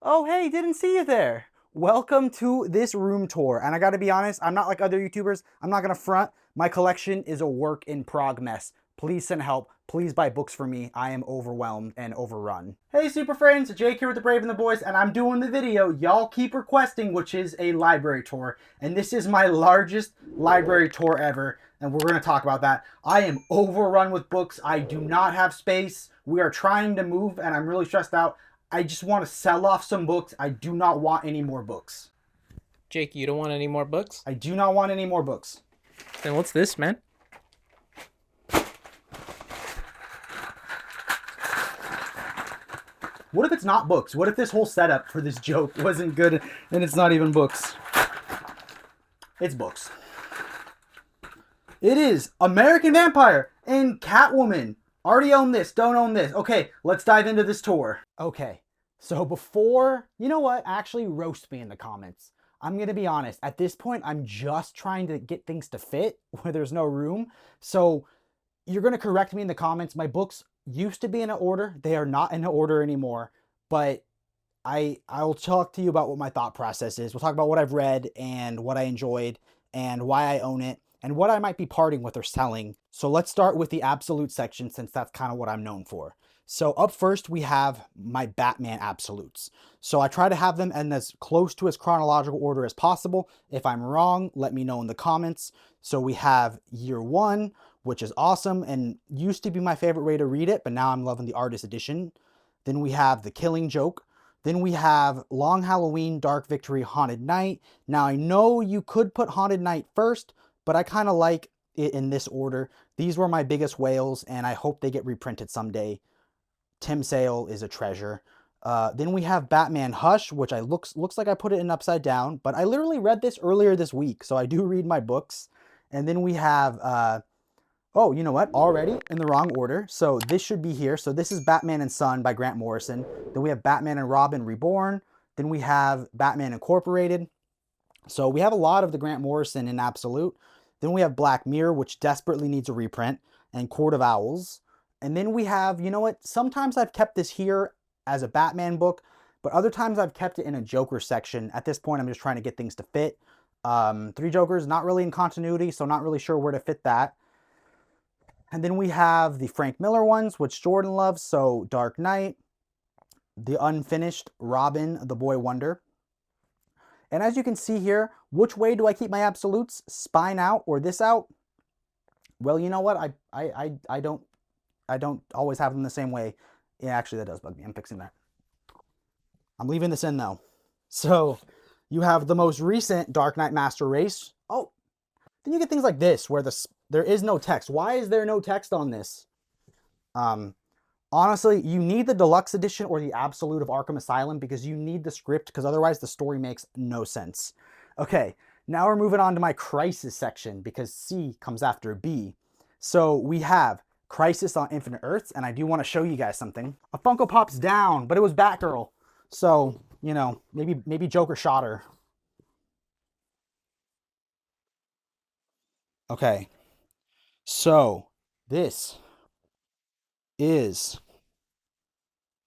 Oh, hey, didn't see you there. Welcome to this room tour. And I gotta be honest, I'm not like other YouTubers. I'm not gonna front. My collection is a work in prog mess. Please send help. Please buy books for me. I am overwhelmed and overrun. Hey, super friends, Jake here with the Brave and the Boys, and I'm doing the video y'all keep requesting, which is a library tour. And this is my largest library tour ever, and we're gonna talk about that. I am overrun with books. I do not have space. We are trying to move, and I'm really stressed out. I just want to sell off some books. I do not want any more books. Jake, you don't want any more books? I do not want any more books. Then what's this, man? What if it's not books? What if this whole setup for this joke wasn't good and it's not even books? It's books. It is American Vampire and Catwoman. Already own this, don't own this. Okay, let's dive into this tour. Okay, so before, you know what? Actually, roast me in the comments. I'm going to be honest. At this point, I'm just trying to get things to fit where there's no room. So you're going to correct me in the comments. My books used to be in an order. They are not in an order anymore. But I'll talk to you about what my thought process is. We'll talk about what I've read and what I enjoyed and why I own it, and what I might be parting with or selling. So let's start with the absolute section, since that's kind of what I'm known for. So up first, we have my Batman absolutes. So I try to have them in as close to as chronological order as possible. If I'm wrong, let me know in the comments. So we have Year One, which is awesome and used to be my favorite way to read it, but now I'm loving the artist edition. Then we have The Killing Joke. Then we have Long Halloween, Dark Victory, Haunted Night. Now I know you could put Haunted Night first, but I kind of like it in this order. These were my biggest whales, and I hope they get reprinted someday. Tim Sale is a treasure. Then we have Batman Hush, which looks like I put it in upside down, but I literally read this earlier this week, so I do read my books. And then we have, oh, you know what? Already in the wrong order. So this should be here. So this is Batman and Son by Grant Morrison. Then we have Batman and Robin Reborn. Then we have Batman Incorporated. So we have a lot of the Grant Morrison in absolute. Then we have Black Mirror, which desperately needs a reprint, and Court of Owls. And then we have, you know what, sometimes I've kept this here as a Batman book, but other times I've kept it in a Joker section. At this point, I'm just trying to get things to fit. Three Jokers, not really in continuity, so not really sure where to fit that. And then we have the Frank Miller ones, which Jordan loves, so Dark Knight, the unfinished Robin, the Boy Wonder. And as you can see here, which way do I keep my absolutes? Spine out or this out? Well, you know what? I don't always have them the same way. Yeah, actually, that does bug me. I'm fixing that. I'm leaving this in, though. So you have the most recent Dark Knight Master Race. Oh, then you get things like this, where there is no text. Why is there no text on this? Honestly, you need the deluxe edition or the absolute of Arkham Asylum, because you need the script, because otherwise the story makes no sense. Okay, now we're moving on to my Crisis section, because C comes after B. So we have Crisis on Infinite Earths, and I do want to show you guys something. A Funko Pop's down, but it was Batgirl. So, you know, maybe Joker shot her. Okay, so this is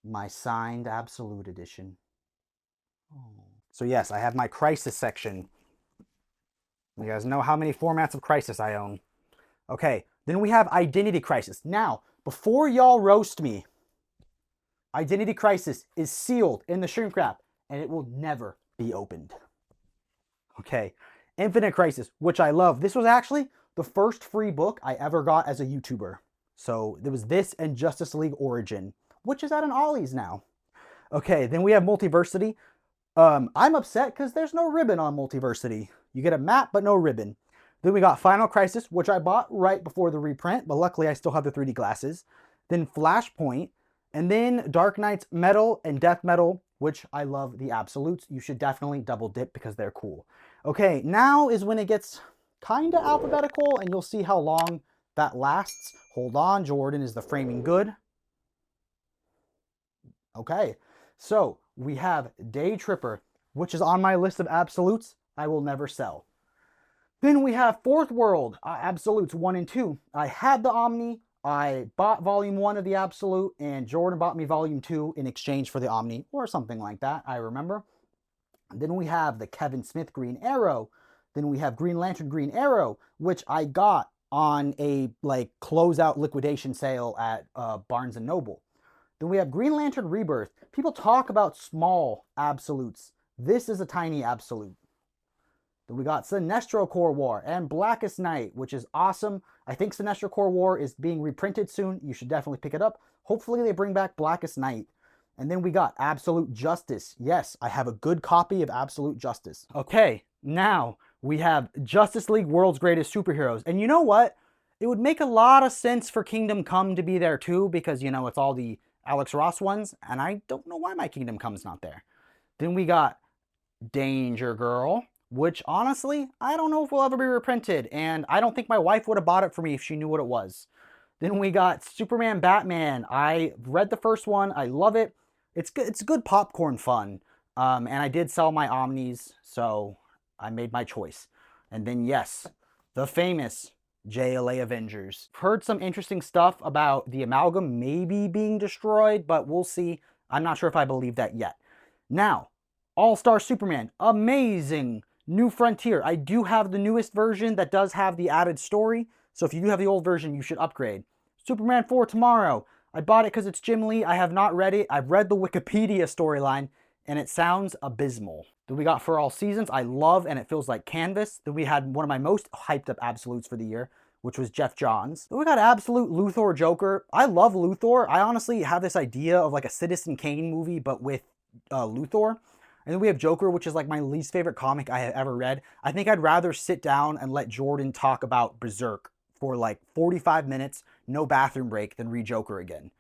my signed absolute edition. So yes, I have my Crisis section. You guys know how many formats of Crisis I own. Okay, then we have Identity Crisis. Now, before y'all roast me, Identity Crisis is sealed in the shrink wrap, and it will never be opened. Okay, Infinite Crisis, which I love. This was actually the first free book I ever got as a YouTuber. So there was this and Justice League Origin, which is at an Ollie's now. Okay, then we have Multiversity. I'm upset because there's no ribbon on Multiversity. You get a map, but no ribbon. Then we got Final Crisis, which I bought right before the reprint, but luckily I still have the 3D glasses. Then Flashpoint, and then Dark Knight's Metal and Death Metal, which I love the absolutes. You should definitely double dip because they're cool. Okay, now is when it gets kind of alphabetical, and you'll see how long that lasts. Hold on, Jordan is the framing good. Okay, so we have Day Tripper, which is on my list of absolutes I will never sell. Then we have Fourth World, absolutes 1 and 2. I had the Omni, I bought volume 1 of the Absolute, and Jordan bought me volume 2 in exchange for the Omni, or something like that, I remember. Then we have the Kevin Smith Green Arrow. Then we have Green Lantern Green Arrow, which I got on a like closeout liquidation sale at Barnes & Noble. Then we have Green Lantern Rebirth. People talk about small absolutes. This is a tiny absolute. Then we got Sinestro Corps War and Blackest Night, which is awesome. I think Sinestro Corps War is being reprinted soon. You should definitely pick it up. Hopefully they bring back Blackest Night. And then we got Absolute Justice. Yes, I have a good copy of Absolute Justice. Okay, now we have Justice League World's Greatest Superheroes. And you know what? It would make a lot of sense for Kingdom Come to be there too, because, you know, it's all the Alex Ross ones, and I don't know why my Kingdom Come's not there. Then we got Danger Girl, which honestly, I don't know if will ever be reprinted, and I don't think my wife would have bought it for me if she knew what it was. Then we got Superman Batman. I read the first one. I love it. It's good popcorn fun. And I did sell my Omnis, so I made my choice. And then yes, the famous JLA Avengers. Heard some interesting stuff about the amalgam maybe being destroyed, but we'll see. I'm not sure if I believe that yet. Now, All-Star Superman. Amazing. New Frontier. I do have the newest version that does have the added story, so if you do have the old version, you should upgrade. Superman 4 Tomorrow. I bought it because it's Jim Lee. I have not read it. I've read the Wikipedia storyline, and it sounds abysmal. Then we got For All Seasons. I love, and it feels like canvas. Then we had one of my most hyped up absolutes for the year, which was Jeff Johns. Then we got Absolute Luthor Joker. I love Luthor. I honestly have this idea of like a Citizen Kane movie, but with Luthor. And then we have Joker, which is like my least favorite comic I have ever read. I think I'd rather sit down and let Jordan talk about Berserk for like 45 minutes, no bathroom break, than read Joker again.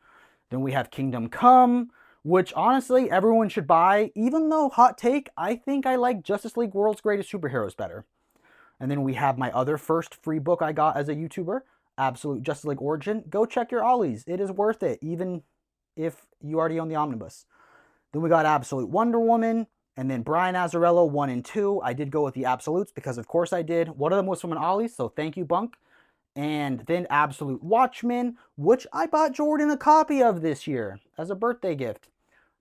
Then we have Kingdom Come, which honestly everyone should buy, even though, hot take, I think I like Justice League World's Greatest Superheroes better. And then we have my other first free book I got as a YouTuber, Absolute Justice League Origin. Go check your ollies. It is worth it, even if you already own the Omnibus. Then we got Absolute Wonder Woman, and then Brian Azzarello 1 and 2. I did go with the Absolutes because of course I did. One of them was from an ollie, so thank you, Bunk. And then Absolute Watchmen, which I bought Jordan a copy of this year as a birthday gift.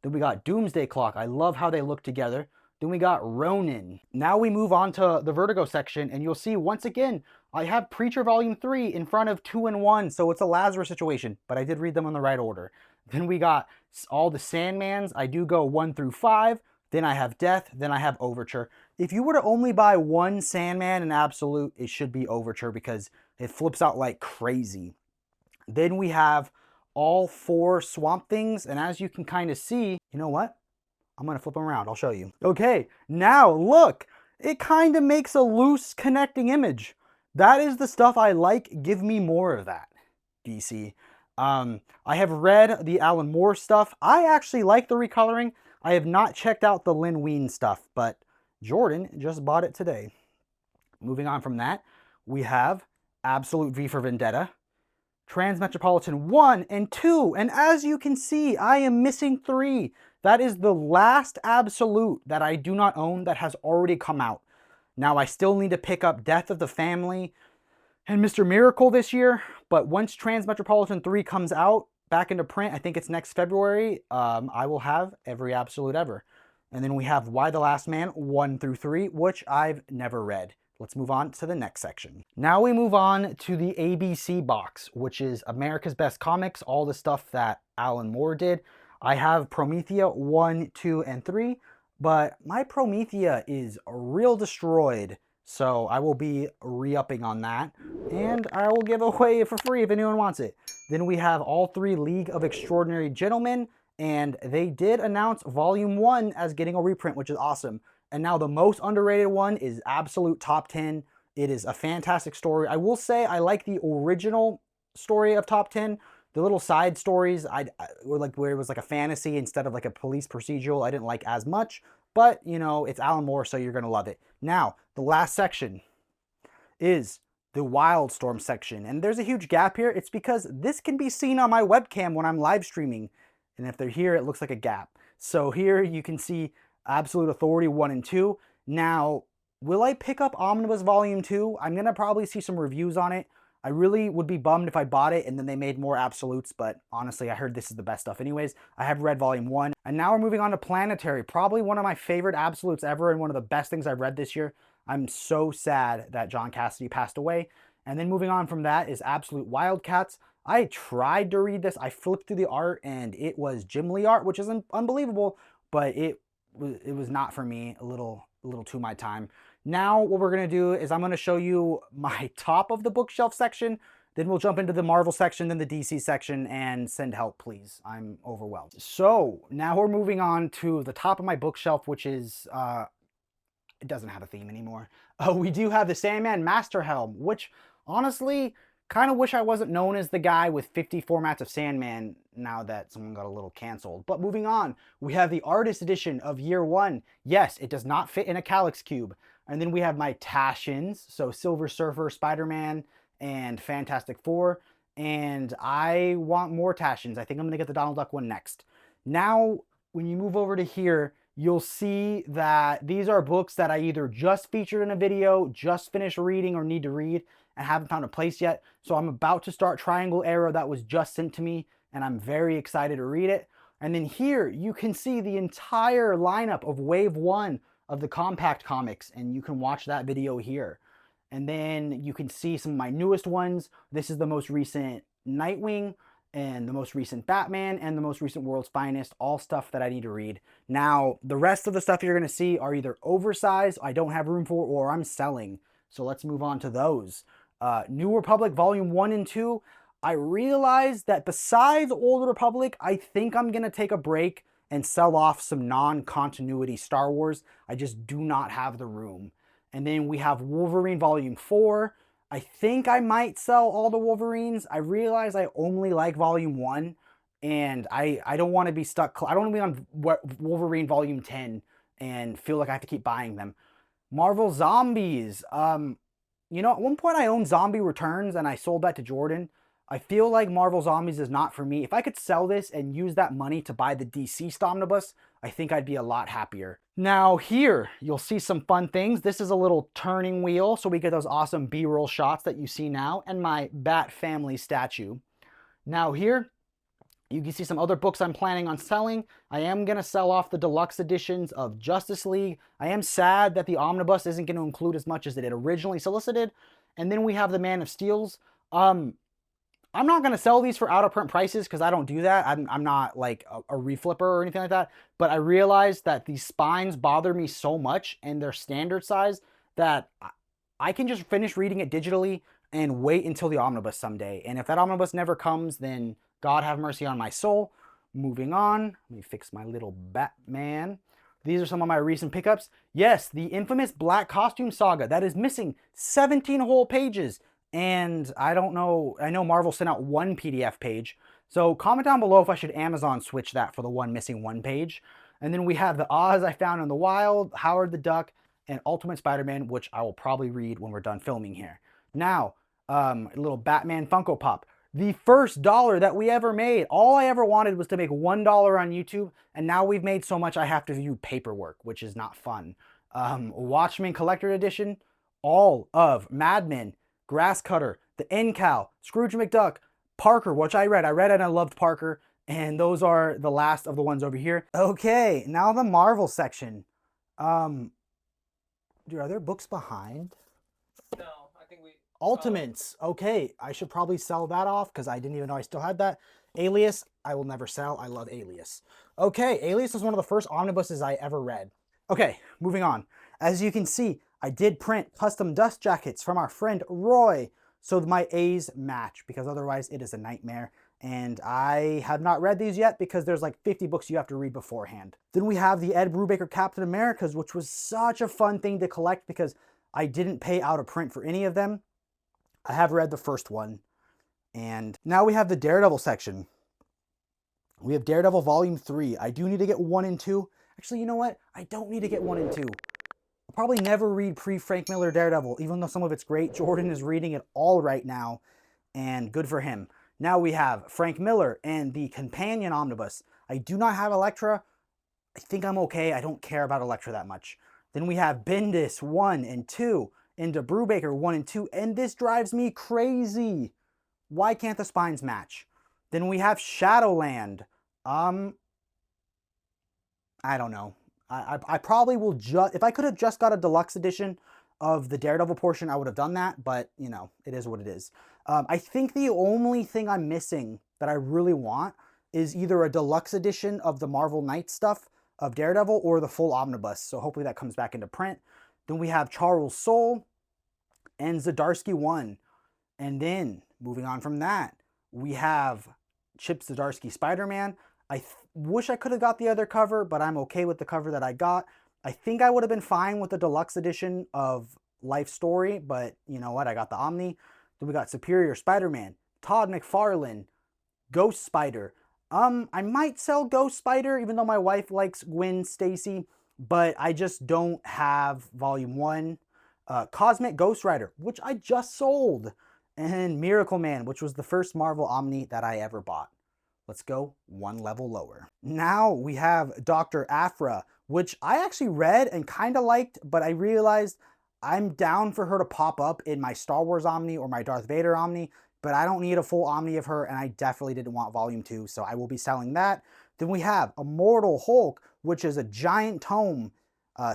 Then we got Doomsday Clock. I love how they look together. Then we got Ronin. Now we move on to the Vertigo section, and you'll see once again, I have Preacher Volume 3 in front of 2 and 1, so it's a Lazarus situation, but I did read them in the right order. Then we got all the Sandmans. I do go 1 through 5. Then I have Death. Then I have Overture. If you were to only buy one Sandman in Absolute, it should be Overture because it flips out like crazy. Then we have all 4 Swamp Things, and as you can kind of see, you know what? I'm going to flip them around. I'll show you. Okay, now look. It kind of makes a loose connecting image. That is the stuff I like. Give me more of that, DC. I have read the Alan Moore stuff. I actually like the recoloring. I have not checked out the Lin Wein stuff, but Jordan just bought it today. Moving on from that, we have Absolute V for Vendetta, Transmetropolitan 1 and 2, and as you can see, I am missing 3. That is the last Absolute that I do not own that has already come out. Now, I still need to pick up Death of the Family and Mr. Miracle this year, but once Transmetropolitan 3 comes out, back into print, I think it's next February, I will have every Absolute ever. And then we have Why the Last Man 1 through 3, which I've never read. Let's move on to the next section. Now we move on to the ABC box, which is America's Best Comics, all the stuff that Alan Moore did. I have Promethea 1, 2, and 3, but my Promethea is real destroyed, so I will be re-upping on that, and I will give away for free if anyone wants it. Then we have all 3 League of Extraordinary Gentlemen, and they did announce Volume 1 as getting a reprint, which is awesome. And now the most underrated one is Absolute Top 10. It is a fantastic story. I will say I like the original story of Top 10. The little side stories, were like where it was like a fantasy instead of like a police procedural, I didn't like as much. But, you know, it's Alan Moore, so you're going to love it. Now, the last section is the Wildstorm section. And there's a huge gap here. It's because this can be seen on my webcam when I'm live streaming. And if they're here, it looks like a gap. So here you can see Absolute Authority 1 and 2. Now, will I pick up Omnibus Volume 2? I'm going to probably see some reviews on it. I really would be bummed if I bought it and then they made more absolutes, but honestly, I heard this is the best stuff anyways. I have read volume 1, and now we're moving on to Planetary, probably one of my favorite absolutes ever and one of the best things I've read this year. I'm so sad that John Cassidy passed away. And then moving on from that is Absolute Wildcats. I tried to read this. I flipped through the art and it was Jim Lee art, which is unbelievable, but it was not for me, a little too my time. Now what we're going to do is I'm going to show you my top of the bookshelf section, then we'll jump into the Marvel section, then the DC section, and send help, please. I'm overwhelmed. So now we're moving on to the top of my bookshelf, which is, it doesn't have a theme anymore. We do have the Sandman Master Helm, which honestly, kind of wish I wasn't known as the guy with 50 formats of Sandman now that someone got a little canceled. But moving on, we have the artist edition of Year 1. Yes, it does not fit in a Calyx Cube. And then we have my Tashins, so Silver Surfer, Spider-Man, and Fantastic Four. And I want more Tashins. I think I'm going to get the Donald Duck one next. Now, when you move over to here, you'll see that these are books that I either just featured in a video, just finished reading, or need to read, and haven't found a place yet. So I'm about to start Triangle Arrow that was just sent to me, and I'm very excited to read it. And then here, you can see the entire lineup of Wave 1 of the Compact Comics, and you can watch that video here. And then you can see some of my newest ones. This is the most recent Nightwing, and the most recent Batman, and the most recent World's Finest, all stuff that I need to read. Now, the rest of the stuff you're going to see are either oversized, I don't have room for, or I'm selling. So let's move on to those. New Republic Volume 1 and 2, I realized that besides Old Republic, I think I'm going to take a break and sell off some non-continuity Star Wars. I just do not have the room. And then we have Wolverine Volume 4. I think I might sell all the Wolverines. I realize I only like Volume 1, and I don't want to be stuck. I don't want to be on Wolverine Volume 10 and feel like I have to keep buying them. Marvel Zombies. You know, at one point I owned Zombie Returns, and I sold that to Jordan. I feel like Marvel Zombies is not for me. If I could sell this and use that money to buy the DC Omnibus, I think I'd be a lot happier. Now here, you'll see some fun things. This is a little turning wheel, so we get those awesome B-roll shots that you see now, and my Bat Family statue. Now here, you can see some other books I'm planning on selling. I am going to sell off the deluxe editions of Justice League. I am sad that the Omnibus isn't going to include as much as it had originally solicited. And then we have the Man of Steels. I'm not going to sell these for out-of-print prices because I don't do that. I'm not like a reflipper or anything like that. But I realized that these spines bother me so much and they're standard size that I can just finish reading it digitally and wait until the Omnibus someday. And if that Omnibus never comes, then God have mercy on my soul. Moving on, let me fix my little Batman. These are some of my recent pickups. Yes, the infamous Black Costume Saga that is missing 17 whole pages. And I don't know, I know Marvel sent out one PDF page. So comment down below if I should Amazon switch that for the one missing one page. And then we have the Oz I Found in the Wild, Howard the Duck, and Ultimate Spider-Man, which I will probably read when we're done filming here. Now, a little Batman Funko Pop. The first dollar that we ever made. All I ever wanted was to make $1 on YouTube, and now we've made so much I have to do paperwork, which is not fun. Watchmen Collector Edition, all of Mad Men, Grasscutter, The NCal, Scrooge McDuck, Parker, which I read. I read and I loved Parker, and those are the last of the ones over here. Okay, now the Marvel section. Dude, are there books behind? No, I think we... Ultimates. Okay, I should probably sell that off because I didn't even know I still had that. Alias, I will never sell. I love Alias. Okay, Alias is one of the first omnibuses I ever read. Okay, moving on. As you can see, I did print custom dust jackets from our friend Roy, so my A's match, because otherwise it is a nightmare. And I have not read these yet because there's like 50 books you have to read beforehand. Then we have the Ed Brubaker Captain Americas, which was such a fun thing to collect because I didn't pay out of print for any of them. I have read the first one. And now we have the Daredevil section. We have Daredevil Volume 3. I do need to get 1 and 2. Actually, you know what? I don't need to get 1 and 2. I'll probably never read pre-Frank Miller Daredevil, even though some of it's great. Jordan is reading it all right now, and good for him. Now we have Frank Miller and the Companion Omnibus. I do not have Elektra. I think I'm okay. I don't care about Elektra that much. Then we have Bendis 1 and 2. into Brubaker 1 and 2, and this drives me crazy. Why can't the spines match? Then we have Shadowland. I don't know. I probably will just, if I could have just got a deluxe edition of the Daredevil portion, I would have done that, but you know, it is what it is. I think the only thing I'm missing that I really want is either a deluxe edition of the Marvel Knights stuff of Daredevil or the full omnibus. So hopefully that comes back into print. Then we have Charles Soule and Zdarsky 1. And then moving on from that, we have Chip Zdarsky Spider-Man. I wish I could have got the other cover, but I'm okay with the cover that I got. I think I would have been fine with the deluxe edition of Life Story, but you know what? I got the Omni. Then we got Superior Spider-Man, Todd McFarlane, Ghost Spider. I might sell Ghost Spider, even though my wife likes Gwen Stacy, but I just don't have Volume 1. Cosmic Ghost Rider, which I just sold. And Miracle Man, which was the first Marvel Omni that I ever bought. Let's go one level lower. Now we have Dr. Aphra, which I actually read and kind of liked, but I realized I'm down for her to pop up in my Star Wars Omni or my Darth Vader Omni, but I don't need a full Omni of her, and I definitely didn't want Volume 2, so I will be selling that. Then we have Immortal Hulk, which is a giant tome.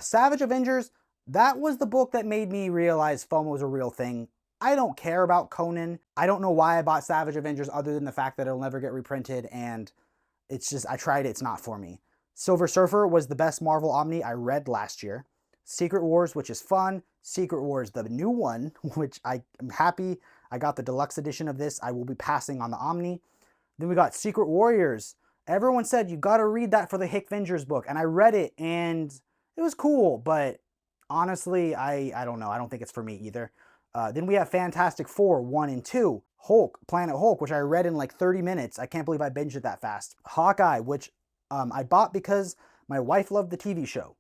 Savage Avengers, that was the book that made me realize FOMO was a real thing. I don't care about Conan. I don't know why I bought Savage Avengers other than the fact that it'll never get reprinted, and it's just, I tried it, it's not for me. Silver Surfer was the best Marvel Omni I read last year. Secret Wars, which is fun. Secret Wars, the new one, which I am happy I got the deluxe edition of this. I will be passing on the Omni. Then we got Secret Warriors. Everyone said you got to read that for the Hick Vengers book, and I read it, and it was cool, but honestly, I don't know. I don't think it's for me either. Then we have Fantastic Four 1 and 2. Hulk, Planet Hulk, which I read in like 30 minutes. I can't believe I binged it that fast. Hawkeye, which I bought because my wife loved the TV show.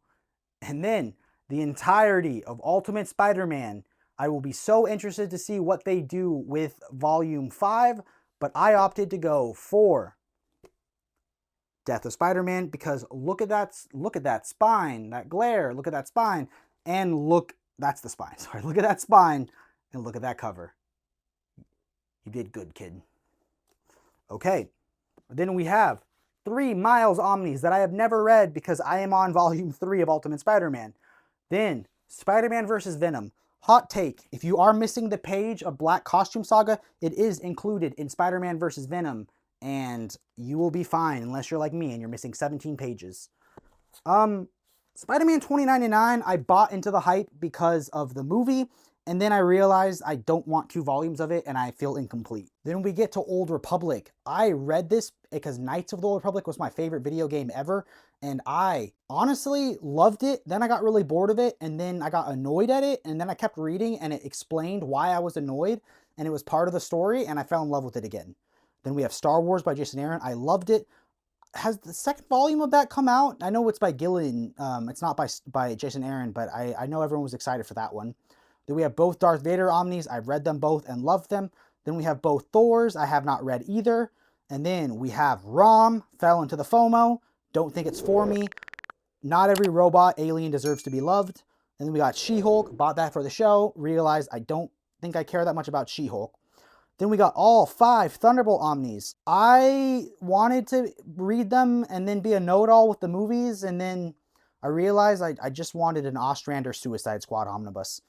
And then the entirety of Ultimate Spider-Man. I will be so interested to see what they do with Volume 5, but I opted to go for Death of Spider-Man because look at that spine, that glare, look at that spine, and look, that's the spine, sorry, look at that spine, and look at that cover. You did good, kid. Okay, then we have 3 Miles Omnis that I have never read because I am on Volume 3 of Ultimate Spider-Man. Then, Spider-Man vs. Venom. Hot take, if you are missing the page of Black Costume Saga, it is included in Spider-Man vs. Venom, and you will be fine unless you're like me and you're missing 17 pages. Spider-Man 2099, I bought into the hype because of the movie, and then I realized I don't want 2 volumes of it, and I feel incomplete. Then we get to Old Republic. I read this because Knights of the Old Republic was my favorite video game ever, and I honestly loved it. Then I got really bored of it, and then I got annoyed at it, and then I kept reading, and it explained why I was annoyed, and it was part of the story, and I fell in love with it again. Then we have Star Wars by Jason Aaron. I loved it. Has the second volume of that come out? I know it's by Gillen. It's not by Jason Aaron, but I know everyone was excited for that one. Then we have both Darth Vader Omnis. I've read them both and loved them. Then we have both Thors. I have not read either. And then we have Rom, fell into the FOMO. Don't think it's for me. Not every robot alien deserves to be loved. And then we got She-Hulk. Bought that for the show. Realized I don't think I care that much about She-Hulk. Then we got all 5 Thunderbolt Omnis. I wanted to read them and then be a know-it-all with the movies. And then I realized I just wanted an Ostrander Suicide Squad omnibus.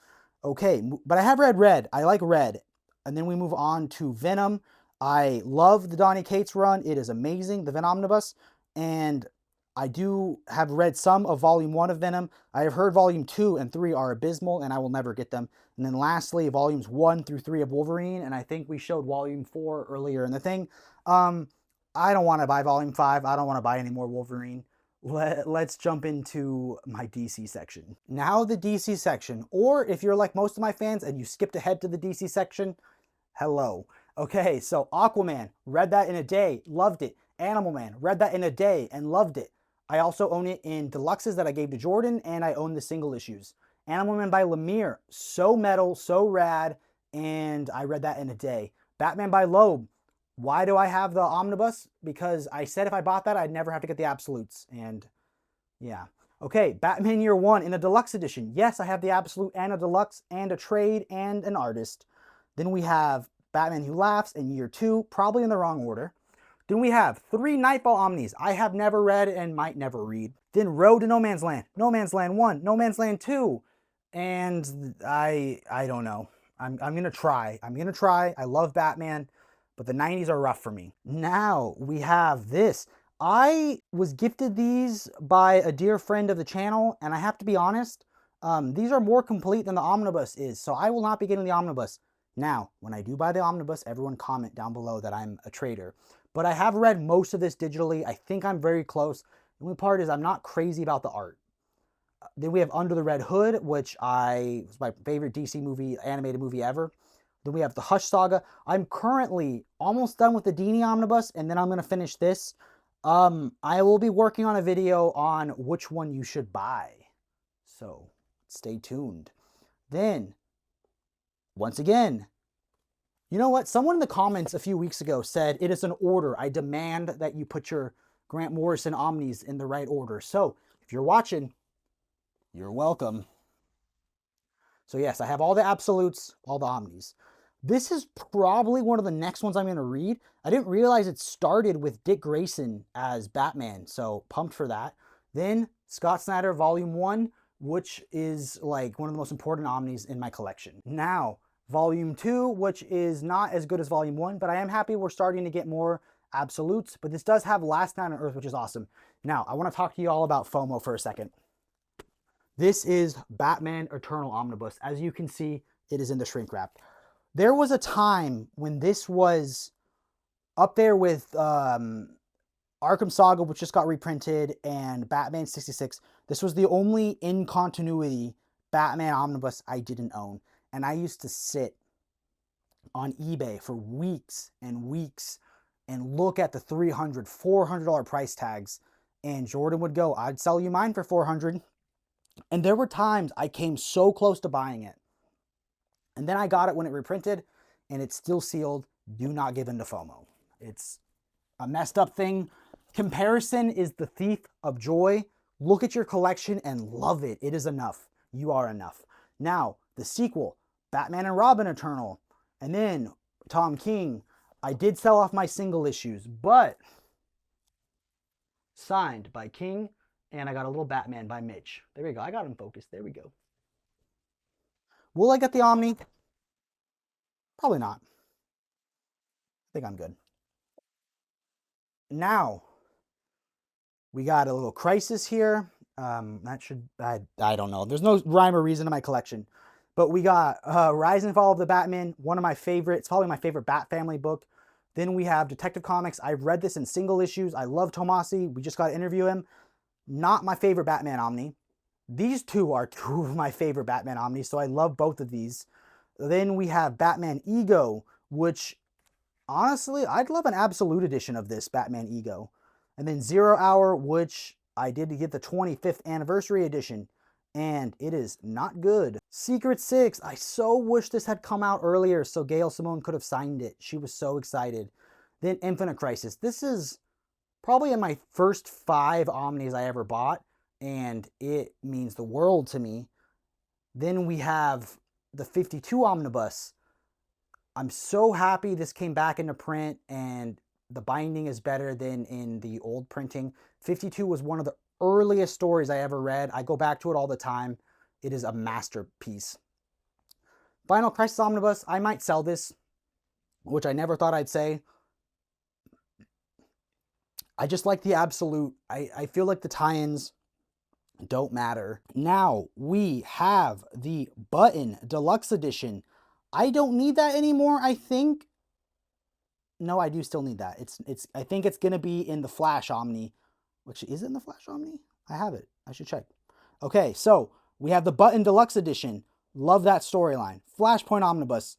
Okay, but I have read Red. I like Red. And then we move on to Venom. I love the Donny Cates run. It is amazing, the Venom Omnibus. And I do have read some of Volume 1 of Venom. I have heard Volume 2 and 3 are abysmal, and I will never get them. And then lastly, Volumes 1 through 3 of Wolverine, and I think we showed Volume 4 earlier in the thing. I don't want to buy Volume 5. I don't want to buy any more Wolverine. Let's jump into my DC section. Now the DC section, or if you're like most of my fans and you skipped ahead to the DC section, hello. Okay, so Aquaman, read that in a day, loved it. Animal Man, read that in a day and loved it. I also own it in deluxes that I gave to Jordan, and I own the single issues. Animal Man by Lemire, so metal, so rad, and I read that in a day. Batman by Loeb. Why do I have the omnibus? Because I said if I bought that, I'd never have to get the absolutes, and yeah. Okay, Batman Year One in a deluxe edition. Yes, I have the absolute and a deluxe and a trade and an artist. Then we have Batman Who Laughs in Year Two, probably in the wrong order. Then we have 3 Nightfall Omnis I have never read and might never read. Then Road to No Man's Land, No Man's Land 1, No Man's Land 2. And I don't know. I'm gonna try. I'm gonna try. I love Batman, but the 90s are rough for me. Now we have this. I was gifted these by a dear friend of the channel, and I have to be honest, these are more complete than the Omnibus is, so I will not be getting the Omnibus. Now, when I do buy the Omnibus, everyone comment down below that I'm a traitor. But I have read most of this digitally. I think I'm very close. The only part is I'm not crazy about the art. Then we have Under the Red Hood, which was my favorite DC movie, animated movie ever. Then we have the Hush Saga. I'm currently almost done with the Dini Omnibus, and then I'm going to finish this. I will be working on a video on which one you should buy. So stay tuned. Then, once again, you know what? Someone in the comments a few weeks ago said, it is an order. I demand that you put your Grant Morrison Omnis in the right order. So if you're watching, you're welcome. So yes, I have all the absolutes, all the Omnis. This is probably one of the next ones I'm going to read. I didn't realize it started with Dick Grayson as Batman, so pumped for that. Then Scott Snyder Volume 1, which is like one of the most important Omnis in my collection. Now, Volume 2, which is not as good as Volume 1, but I am happy we're starting to get more absolutes. But this does have Last Night on Earth, which is awesome. Now, I want to talk to you all about FOMO for a second. This is Batman Eternal Omnibus. As you can see, it is in the shrink wrap. There was a time when this was up there with Arkham Saga, which just got reprinted, and Batman 66. This was the only in continuity Batman Omnibus I didn't own. And I used to sit on eBay for weeks and weeks and look at the $300, $400 price tags. And Jordan would go, I'd sell you mine for $400. And there were times I came so close to buying it. And then I got it when it reprinted, and it's still sealed. Do not give in to FOMO. It's a messed up thing. Comparison is the thief of joy. Look at your collection and love it. It is enough. You are enough. Now, the sequel, Batman and Robin Eternal, and then Tom King. I did sell off my single issues, but signed by King, and I got a little Batman by Mitch. There we go. I got him focused. There we go. Will I get the Omni? Probably not. I think I'm good. Now, we got a little Crisis here. That should, I don't know. There's no rhyme or reason to my collection. But we got Rise and Fall of the Batman, one of my favorites, probably my favorite Bat Family book. Then we have Detective Comics. I've read this in single issues. I love Tomasi. We just got to interview him. Not my favorite Batman Omni. These two are two of my favorite Batman Omnis, so I love both of these. Then we have Batman Ego, which, honestly, I'd love an absolute edition of this Batman Ego. And then Zero Hour, which I did get the 25th anniversary edition, and it is not good. Secret Six, I so wish this had come out earlier so Gail Simone could have signed it. She was so excited. Then Infinite Crisis. This is probably in my first 5 Omnis I ever bought, and it means the world to me. Then we have the 52 Omnibus. I'm so happy this came back into print, and the binding is better than in the old printing. 52 was one of the earliest stories I ever read. I go back to it all the time. It is a masterpiece. Final Crisis Omnibus. I might sell this, which I never thought I'd say. I just like the absolute. I feel like the tie-ins don't matter. Now we have the Button Deluxe Edition. I don't need that anymore, I think. No, I do still need that. I think it's gonna be in the Flash Omni. Which is it in the Flash Omni? I have it. I should check. Okay, so we have the Button Deluxe Edition. Love that storyline. Flashpoint Omnibus.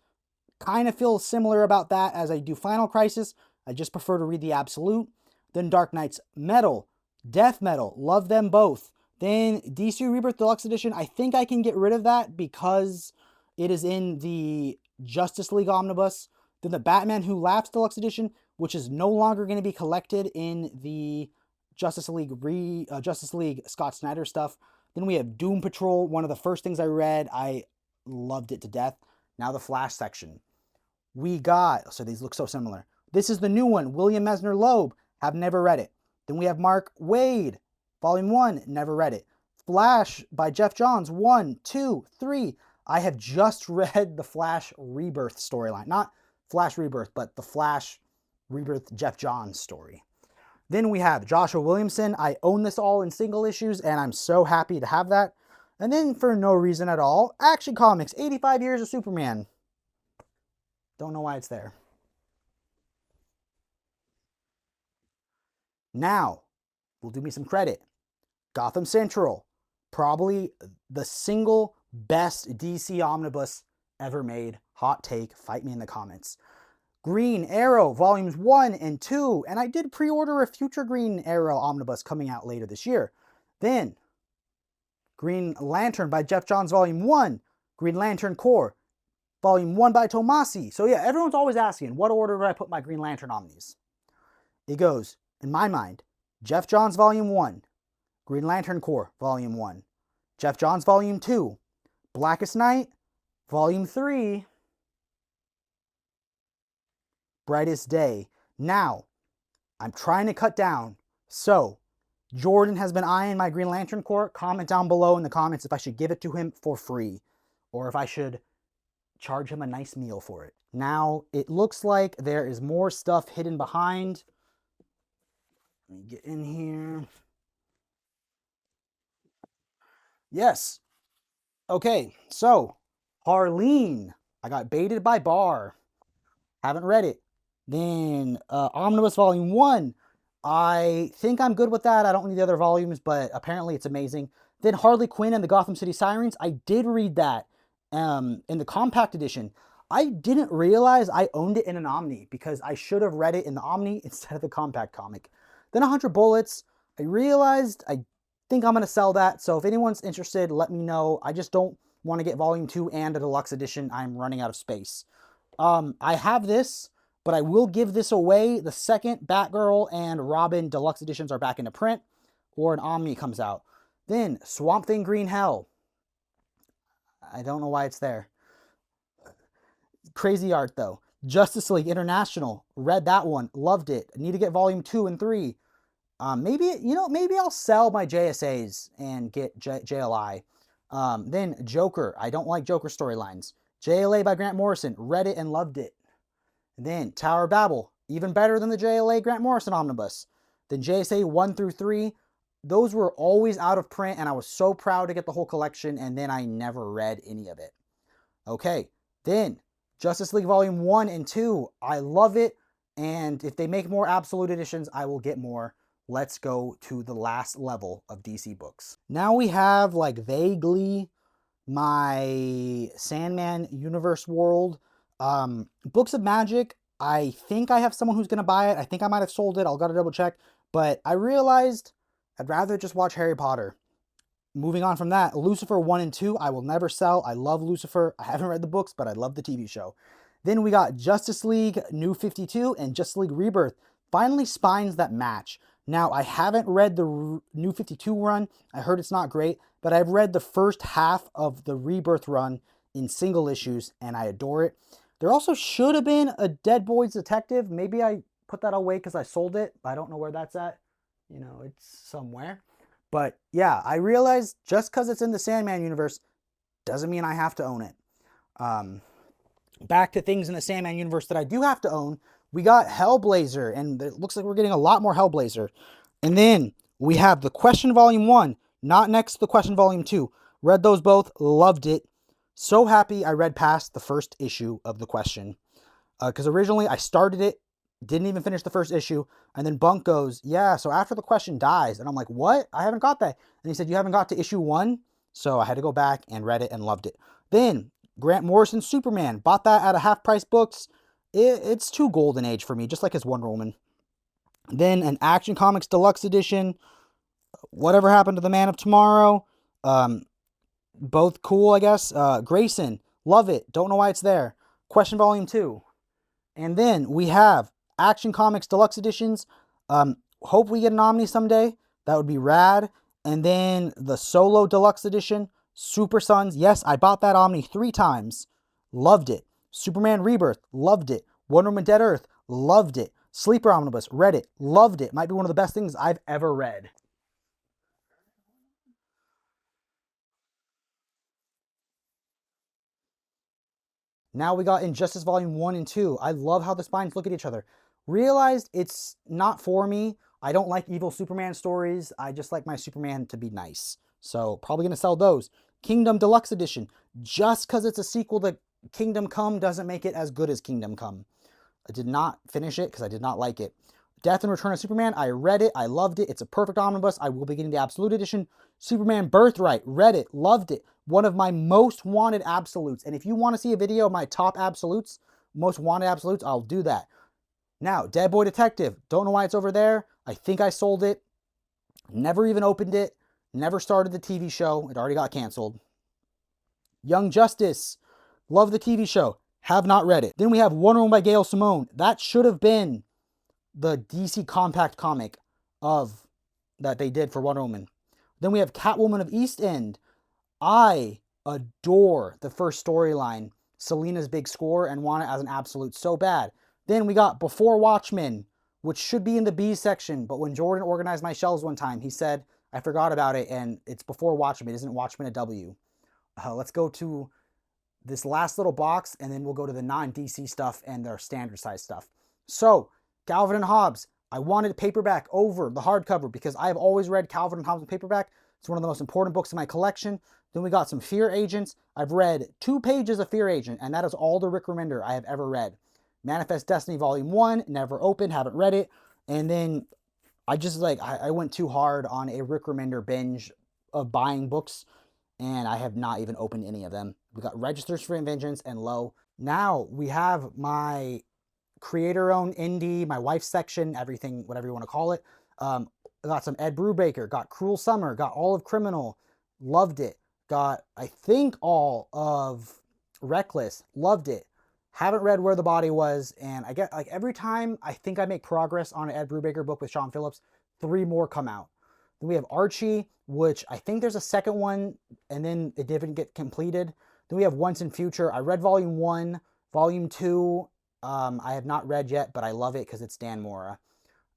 Kind of feel similar about that as I do Final Crisis. I just prefer to read the absolute. Then Dark Knight's Metal, Death Metal. Love them both. Then DC Rebirth Deluxe Edition. I think I can get rid of that because it is in the Justice League Omnibus. Then the Batman Who Laughs Deluxe Edition, which is no longer going to be collected in the Justice League Scott Snyder stuff. Then we have Doom Patrol, one of the first things I read. I loved it to death. Now the Flash section. We got, so these look so similar. This is the new one, William Mesner Loeb. Have never read it. Then we have Mark Waid, Volume 1, never read it. Flash by Jeff Johns, 1, 2, 3. I have just read the Flash Rebirth storyline. Not Flash Rebirth, but the Flash Rebirth Jeff Johns story. Then we have Joshua Williamson. I own this all in single issues, and I'm so happy to have that. And then, for no reason at all, Action Comics, 85 Years of Superman. Don't know why it's there. Now, we'll do me some credit. Gotham Central, probably the single best DC omnibus ever made. Hot take, fight me in the comments. Green Arrow, volumes 1 and 2, and I did pre-order a future Green Arrow omnibus coming out later this year. Then, Green Lantern by Jeff Johns, volume 1, Green Lantern Corps, volume 1 by Tomasi. So yeah, everyone's always asking, what order do I put my Green Lantern omnis? It goes, in my mind, Jeff Johns, volume 1, Green Lantern Corps, volume 1, Jeff Johns, volume 2, Blackest Night, volume 3, Brightest Day. Now, I'm trying to cut down. So, Jordan has been eyeing my Green Lantern Corps. Comment down below in the comments if I should give it to him for free or if I should charge him a nice meal for it. Now, it looks like there is more stuff hidden behind. Let me get in here. Yes. Okay, so, Harleen. I got baited by Barr. Haven't read it. Then Omnibus Volume 1. I think I'm good with that. I don't need the other volumes, but apparently it's amazing. Then Harley Quinn and the Gotham City Sirens. I did read that in the compact edition. I didn't realize I owned it in an Omni because I should have read it in the Omni instead of the compact comic. Then 100 Bullets. I realized I think I'm going to sell that. So if anyone's interested, let me know. I just don't want to get Volume 2 and a deluxe edition. I'm running out of space. I have this, but I will give this away. The second Batgirl and Robin deluxe editions are back into print, or an Omni comes out. Then Swamp Thing Green Hell. I don't know why it's there. Crazy art though. Justice League International. Read that one. Loved it. Need to get volume 2 and 3. Maybe I'll sell my JSAs and get JLI. Then Joker. I don't like Joker storylines. JLA by Grant Morrison. Read it and loved it. Then Tower of Babel. Even better than the JLA Grant Morrison Omnibus. Then JSA 1 through 3. Those were always out of print, and I was so proud to get the whole collection, and then I never read any of it. Okay, then Justice League Volume 1 and 2. I love it, and if they make more Absolute Editions, I will get more. Let's go to the last level of DC books. Now we have, like, vaguely my Sandman universe world. Books of Magic, I think I have someone who's going to buy it. I think I might have sold it. I'll gotta double check. But I realized I'd rather just watch Harry Potter. Moving on from that, Lucifer 1 and 2, I will never sell. I love Lucifer. I haven't read the books, but I love the TV show. Then we got Justice League New 52 and Justice League Rebirth. Finally, spines that match. Now, I haven't read the New 52 run. I heard it's not great, but I've read the first half of the Rebirth run in single issues, and I adore it. There also should have been a Dead Boys Detective. Maybe I put that away because I sold it. I don't know where that's at. You know, it's somewhere. But yeah, I realized just because it's in the Sandman universe doesn't mean I have to own it. Back to things in the Sandman universe that I do have to own. We got Hellblazer, and it looks like we're getting a lot more Hellblazer. And then we have The Question Volume 1, not next to The Question Volume 2. Read those both, loved it. So happy I read past the first issue of The Question. Because originally I started it, didn't even finish the first issue, and then Bunk goes, yeah, so after The Question dies. And I'm like, what? I haven't got that. And he said, you haven't got to issue 1? So I had to go back and read it and loved it. Then Grant Morrison Superman. Bought that at a Half Price Books. It's too golden age for me, just like his Wonder Woman. Then an Action Comics Deluxe Edition. Whatever Happened to the Man of Tomorrow. Both cool, I guess. Grayson. Love it. Don't know why it's there. Question Volume 2. And then we have Action Comics Deluxe Editions. Hope we get an Omni someday. That would be rad. And then the Solo Deluxe Edition, Super Sons. Yes, I bought that Omni 3 times. Loved it. Superman Rebirth. Loved it. Wonder Woman Dead Earth. Loved it. Sleeper Omnibus. Read it. Loved it. Might be one of the best things I've ever read. Now we got Injustice Volume 1 and 2. I love how the spines look at each other. Realized it's not for me. I don't like evil Superman stories. I just like my Superman to be nice. So probably going to sell those. Kingdom Deluxe Edition. Just because it's a sequel to Kingdom Come doesn't make it as good as Kingdom Come. I did not finish it because I did not like it. Death and Return of Superman. I read it. I loved it. It's a perfect omnibus. I will be getting the Absolute Edition. Superman Birthright. Read it. Loved it. One of my most wanted absolutes. And if you want to see a video of my top absolutes, most wanted absolutes, I'll do that. Now, Dead Boy Detective. Don't know why it's over there. I think I sold it. Never even opened it. Never started the TV show. It already got canceled. Young Justice. Love the TV show. Have not read it. Then we have Wonder Woman by Gail Simone. That should have been the DC compact comic of that they did for Wonder Woman. Then we have Catwoman of East End. I adore the first storyline, Selena's big score, and want it as an absolute so bad. Then we got Before Watchmen, which should be in the B section, but when Jordan organized my shelves one time, he said, I forgot about it, and it's Before Watchmen. Isn't Watchmen a W? Let's go to this last little box, and then we'll go to the non-DC stuff and their standard size stuff. So, Calvin and Hobbes. I wanted paperback over the hardcover because I have always read Calvin and Hobbes in paperback. It's one of the most important books in my collection. Then we got some Fear Agents. I've read 2 pages of Fear Agent, and that is all the Rick Remender I have ever read. Manifest Destiny Volume 1, never opened, haven't read it. And then I just I went too hard on a Rick Remender binge of buying books, and I have not even opened any of them. We got Registers for Vengeance and Low. Now we have my creator-owned indie, my wife's section, everything, whatever you want to call it. Got some Ed Brubaker, got Cruel Summer, got all of Criminal, loved it. Got, I think, all of Reckless, loved it. Haven't read Where the Body Was, and I get, like, every time I think I make progress on an Ed Brubaker book with Sean Phillips, 3 more come out. Then we have Archie, which I think there's a second one, and then it didn't get completed. Then we have Once and Future. I read Volume 1, Volume 2, I have not read yet, but I love it because it's Dan Mora.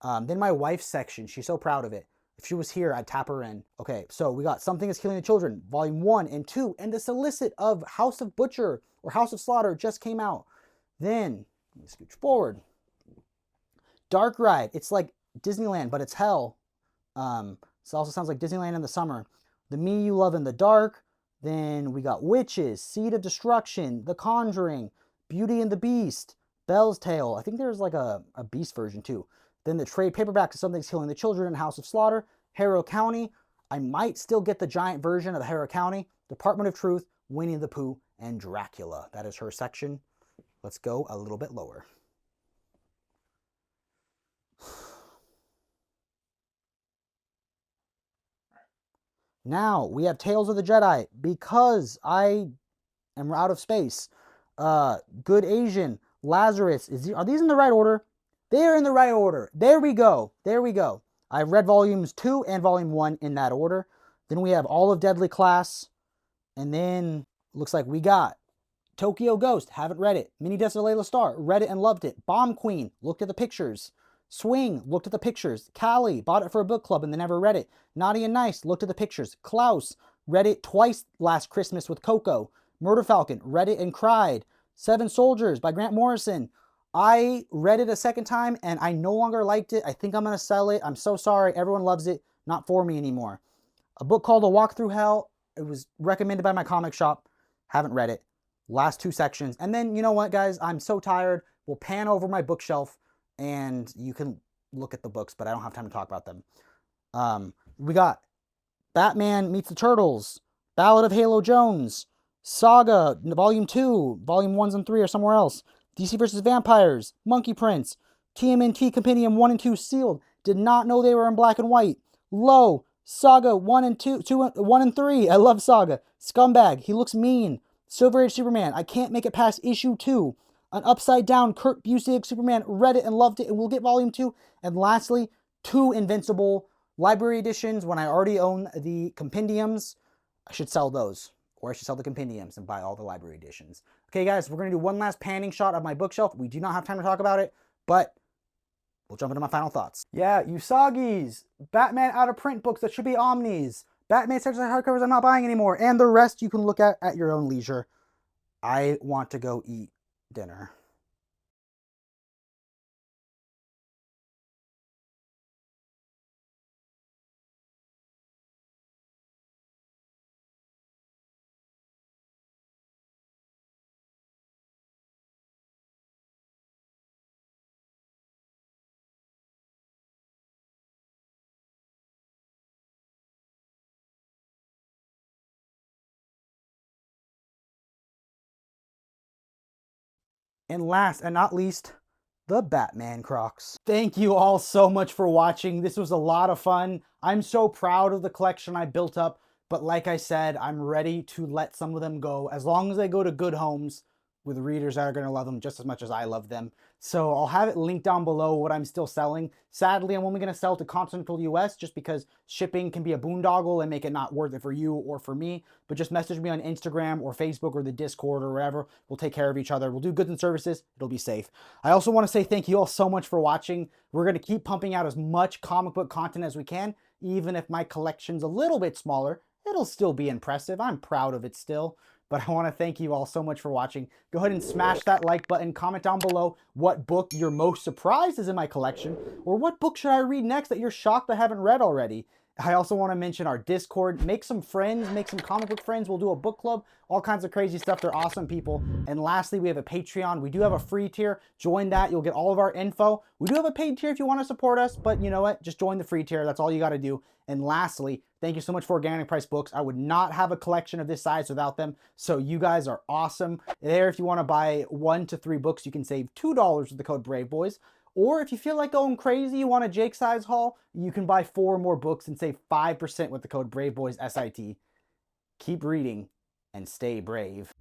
Then my wife's section, she's so proud of it. If she was here, I'd tap her in. Okay, so we got Something is Killing the Children, Volume 1 and 2, and the solicit of House of Butcher or House of Slaughter just came out. Then, let me scooch forward. Dark Ride, it's like Disneyland, but it's hell. It also sounds like Disneyland in the summer. The Me You Love in the Dark. Then we got Witches, Seed of Destruction, The Conjuring, Beauty and the Beast, Bell's Tale. I think there's like a Beast version too. Then the trade paperback of Something's Killing the Children and House of Slaughter, Harrow County. I might still get the giant version of the Harrow County, Department of Truth, Winnie the Pooh, and Dracula. That is her section. Let's go a little bit lower. Now we have Tales of the Jedi because I am out of space. Good Asian, Lazarus. Are these in the right order? They are in the right order. There we go. There we go. I've read volumes 2 and volume 1 in that order. Then we have all of Deadly Class. And then looks like we got Tokyo Ghost. Haven't read it. Mini Deaths of Layla Starr. Read it and loved it. Bomb Queen. Looked at the pictures. Swing. Looked at the pictures. Callie. Bought it for a book club and then never read it. Naughty and Nice. Looked at the pictures. Klaus. Read it twice last Christmas with Coco. Murder Falcon. Read it and cried. Seven Soldiers by Grant Morrison. I read it a second time and I no longer liked it. I think I'm going to sell it. I'm so sorry. Everyone loves it. Not for me anymore. A book called A Walk Through Hell. It was recommended by my comic shop. Haven't read it. Last 2 sections. And then, you know what, guys? I'm so tired. We'll pan over my bookshelf and you can look at the books, but I don't have time to talk about them. We got Batman Meets the Turtles, Ballad of Halo Jones, Saga, Volume 2, Volume 1s and 3 are somewhere else. DC vs. Vampires, Monkey Prince, TMNT Compendium 1 and 2 sealed. Did not know they were in black and white. Low, Saga 1 and 1 and 3. I love Saga. Scumbag, he looks mean. Silver Age Superman, I can't make it past issue 2. An upside down Kurt Busiek Superman, read it and loved it, and we'll get volume 2. And lastly, 2 Invincible library editions when I already own the compendiums. I should sell those, or I should sell the compendiums and buy all the library editions. Okay, guys, we're going to do one last panning shot of my bookshelf. We do not have time to talk about it, but we'll jump into my final thoughts. Yeah, Usagi's, Batman out of print books that should be Omnis, Batman sections hardcovers I'm not buying anymore, and the rest you can look at your own leisure. I want to go eat dinner. And last and not least, the Batman Crocs. Thank you all so much for watching. This was a lot of fun. I'm so proud of the collection I built up, but like I said, I'm ready to let some of them go as long as they go to good homes with readers that are going to love them just as much as I love them. So I'll have it linked down below what I'm still selling. Sadly, I'm only going to sell to continental US just because shipping can be a boondoggle and make it not worth it for you or for me. But just message me on Instagram or Facebook or the Discord or wherever. We'll take care of each other. We'll do goods and services. It'll be safe. I also want to say thank you all so much for watching. We're going to keep pumping out as much comic book content as we can. Even if my collection's a little bit smaller, it'll still be impressive. I'm proud of it still. But I want to thank you all so much for watching. Go ahead and smash that like button. Comment down below what book you're most surprised is in my collection, or what book should I read next that you're shocked I haven't read already. I also want to mention our Discord. Make some friends, make some comic book friends. We'll do a book club, all kinds of crazy stuff. They're awesome people. And lastly, we have a Patreon. We do have a free tier. Join that. You'll get all of our info. We do have a paid tier if you want to support us, but you know what? Just join the free tier. That's all you got to do. And lastly, thank you so much for Organic Price Books. I would not have a collection of this size without them. So you guys are awesome. There, if you want to buy 1 to 3 books, you can save $2 with the code Braveboys. Or if you feel like going crazy, you want a Jake size haul, you can buy 4 more books and save 5% with the code Braveboyssit. Keep reading and stay brave.